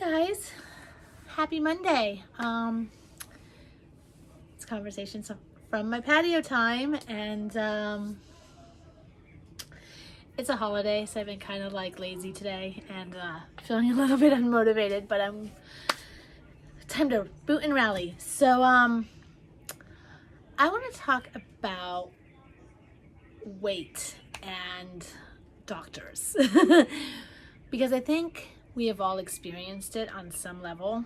Guys, happy Monday. It's conversations from my patio time, and it's a holiday, so I've been kind of like lazy today and feeling a little bit unmotivated, but I'm time to boot and rally. So I want to talk about weight and doctors because I think we have all experienced it on some level.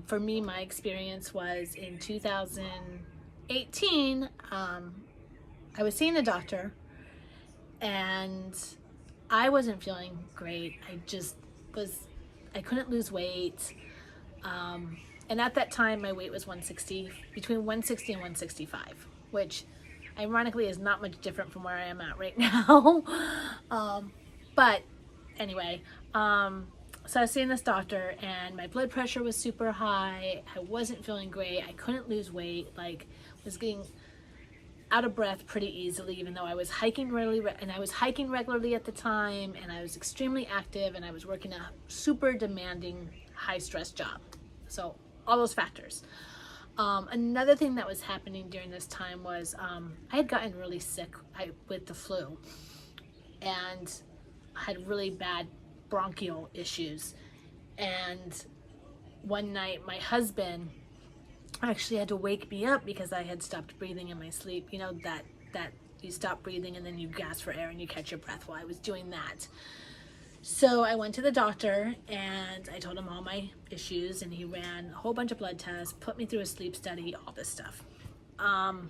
For me, my experience was in 2018. I was seeing a doctor and I wasn't feeling great. I couldn't lose weight. And at that time, my weight was 160, between 160 and 165, which ironically is not much different from where I am at right now. But anyway, so I was seeing this doctor and my blood pressure was super high. I wasn't feeling great. I couldn't lose weight. Was getting out of breath pretty easily, even though I was hiking regularly at the time, and I was extremely active, and I was working a super demanding, high stress job. So all those factors. Another thing that was happening during this time was I had gotten really sick with the flu, and I had really bad bronchial issues. And one night my husband actually had to wake me up because I had stopped breathing in my sleep. You know, that you stop breathing and then you gasp for air and you catch your breath. While I was doing that, so I went to the doctor and I told him all my issues, and he ran a whole bunch of blood tests, put me through a sleep study, all this stuff. And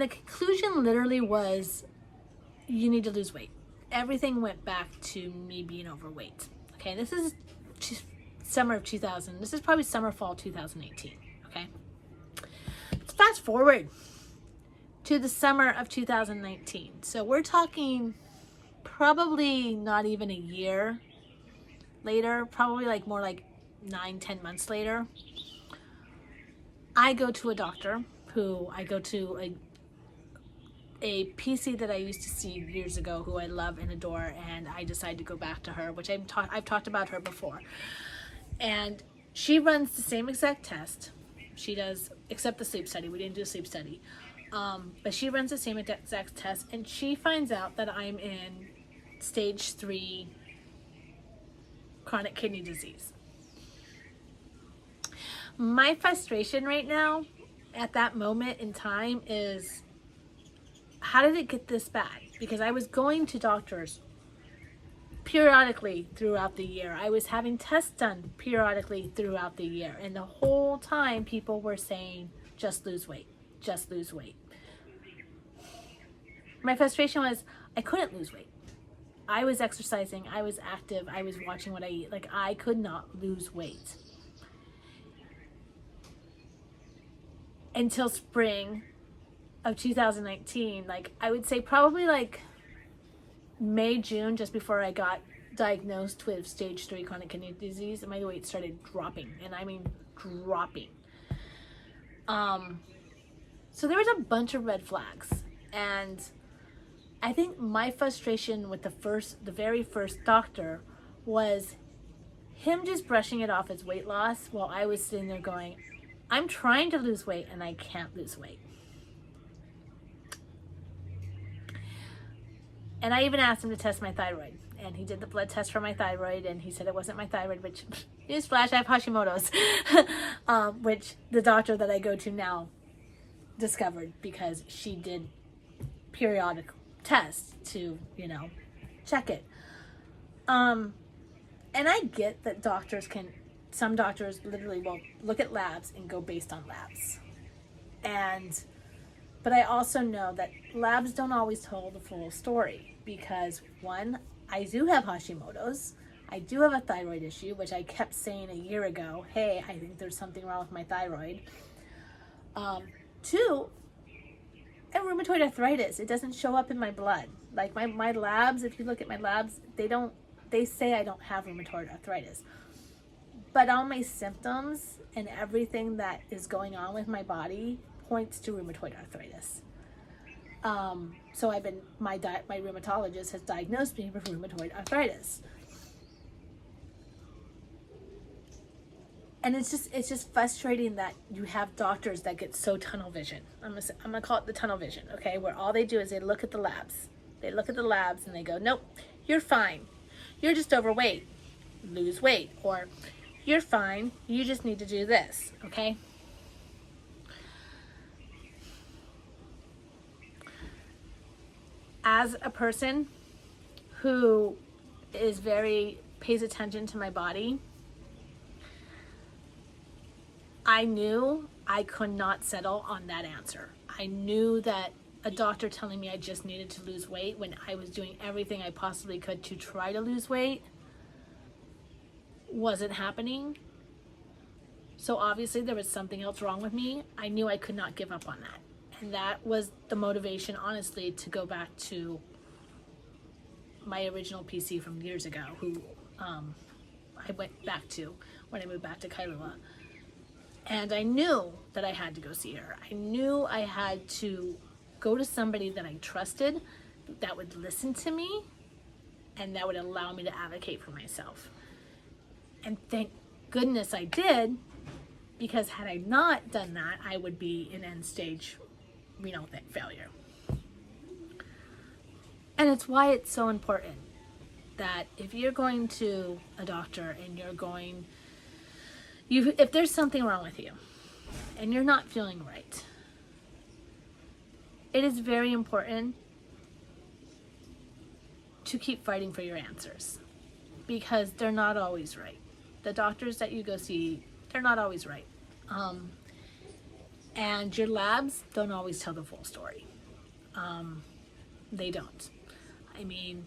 the conclusion literally was, you need to lose weight. Everything went back to me being overweight. Okay, this is summer of 2000. This is probably fall 2018. Okay, let's fast forward to the summer of 2019. So we're talking probably not even a year later, probably more like 9-10 months later. I go to a doctor who I go to a PC that I used to see years ago, who I love and adore, and I decided to go back to her, which I've talked about her before. And she runs the same exact test. She does, except the sleep study. We didn't do a sleep study. But she runs the same exact test, and she finds out that I'm in stage 3 chronic kidney disease. My frustration right now at that moment in time is, how did it get this bad? Because I was going to doctors periodically throughout the year. I was having tests done periodically throughout the year. And the whole time people were saying, just lose weight, just lose weight. My frustration was, I couldn't lose weight. I was exercising, I was active, I was watching what I eat. I could not lose weight. Until spring of 2019, I would say probably May, June, just before I got diagnosed with stage 3 chronic kidney disease, and my weight started dropping, and I mean dropping. So there was a bunch of red flags, and I think my frustration with the very first doctor was him just brushing it off as weight loss, while I was sitting there going, I'm trying to lose weight and I can't lose weight. And I even asked him to test my thyroid, and he did the blood test for my thyroid, and he said it wasn't my thyroid, which, newsflash, I have Hashimoto's, which the doctor that I go to now discovered because she did periodic tests to, check it. And I get that some doctors literally will look at labs and go based on labs. But I also know that labs don't always tell the full story, because one, I do have Hashimoto's. I do have a thyroid issue, which I kept saying a year ago, hey, I think there's something wrong with my thyroid. Two, I have rheumatoid arthritis. It doesn't show up in my blood. My labs, if you look at my labs, they say I don't have rheumatoid arthritis. But all my symptoms and everything that is going on with my body points to rheumatoid arthritis. So my rheumatologist has diagnosed me with rheumatoid arthritis. And it's just frustrating that you have doctors that get so tunnel vision. I'm gonna call it the tunnel vision, okay? Where all they do is they look at the labs. They look at the labs and they go, nope, you're fine. You're just overweight. Lose weight. Or you're fine. You just need to do this, okay? As a person who pays attention to my body, I knew I could not settle on that answer. I knew that a doctor telling me I just needed to lose weight when I was doing everything I possibly could to try to lose weight wasn't happening. So obviously there was something else wrong with me. I knew I could not give up on that. And that was the motivation, honestly, to go back to my original PC from years ago, who I went back to when I moved back to Kailua. And I knew that I had to go see her. I knew I had to go to somebody that I trusted, that would listen to me, and that would allow me to advocate for myself. And thank goodness I did, because had I not done that, I would be in end stage renal failure. And it's why it's so important that if you're going to a doctor and if there's something wrong with you and you're not feeling right, it is very important to keep fighting for your answers, because they're not always right. The doctors that you go see, they're not always right. And your labs don't always tell the full story. They don't. I mean,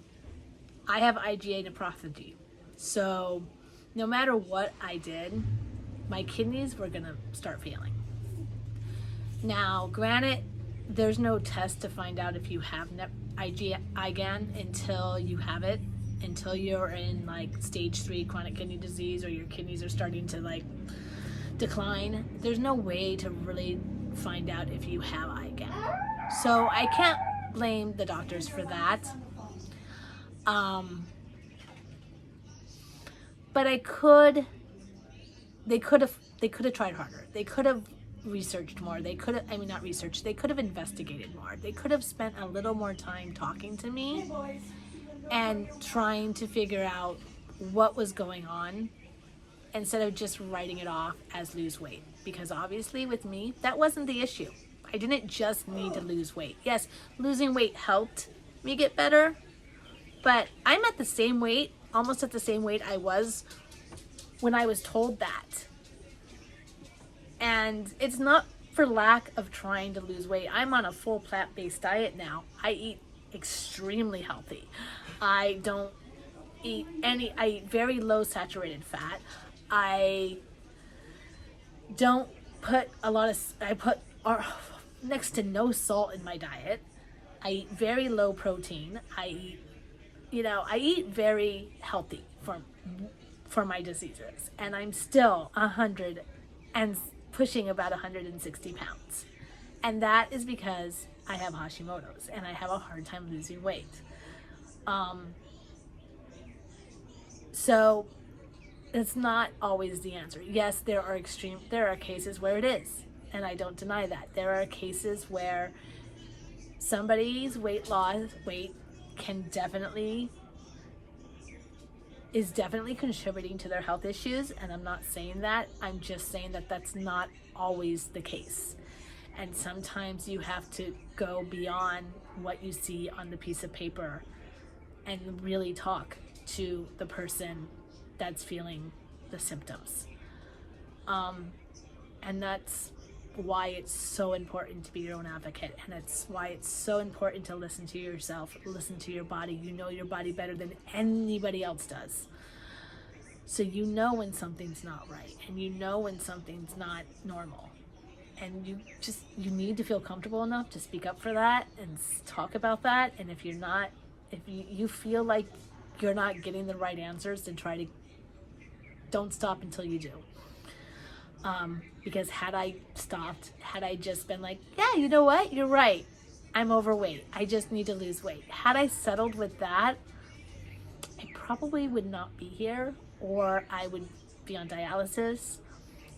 I have IgA nephropathy, so no matter what I did, my kidneys were gonna start failing. Now, granted, there's no test to find out if you have IgAN until you have it, until you're in like stage 3 chronic kidney disease, or your kidneys are starting to like decline. There's no way to really find out if you have IgAN. So I can't blame the doctors for that. But they could have tried harder. They could have researched more. They could have investigated more. They could have spent a little more time talking to me and trying to figure out what was going on, instead of just writing it off as lose weight. Because obviously with me, that wasn't the issue. I didn't just need to lose weight. Yes, losing weight helped me get better, but I'm at the same weight, almost at the same weight I was when I was told that. And it's not for lack of trying to lose weight. I'm on a full plant-based diet now. I eat extremely healthy. I eat very low saturated fat. I don't put I put next to no salt in my diet. I eat very low protein. I eat very healthy for my diseases, and I'm still 100 and pushing about 160 pounds. And that is because I have Hashimoto's and I have a hard time losing weight. So it's not always the answer. Yes, there are cases where it is, and I don't deny that. There are cases where somebody's weight is definitely contributing to their health issues, and I'm not saying that. I'm just saying that that's not always the case. And sometimes you have to go beyond what you see on the piece of paper and really talk to the person that's feeling the symptoms. And that's why it's so important to be your own advocate, and it's why it's so important to listen to yourself, listen to your body. You know your body better than anybody else does. So you know when something's not right, and you know when something's not normal. And you need to feel comfortable enough to speak up for that and talk about that. And if you feel like you're not getting the right answers, then don't stop until you do. Because had I stopped, had I just been like, yeah, you know what, you're right, I'm overweight, I just need to lose weight. Had I settled with that, I probably would not be here, or I would be on dialysis,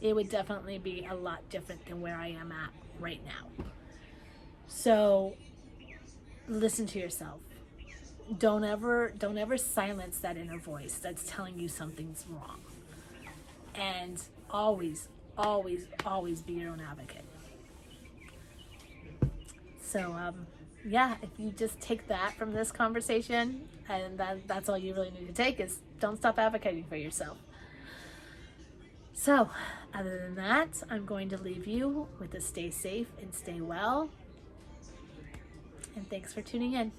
it would definitely be a lot different than where I am at right now. So listen to yourself. Don't ever silence that inner voice that's telling you something's wrong. And always, always, always be your own advocate. So yeah, if you just take that from this conversation, and that's all you really need to take, is don't stop advocating for yourself. So other than that, I'm going to leave you with a stay safe and stay well. And thanks for tuning in.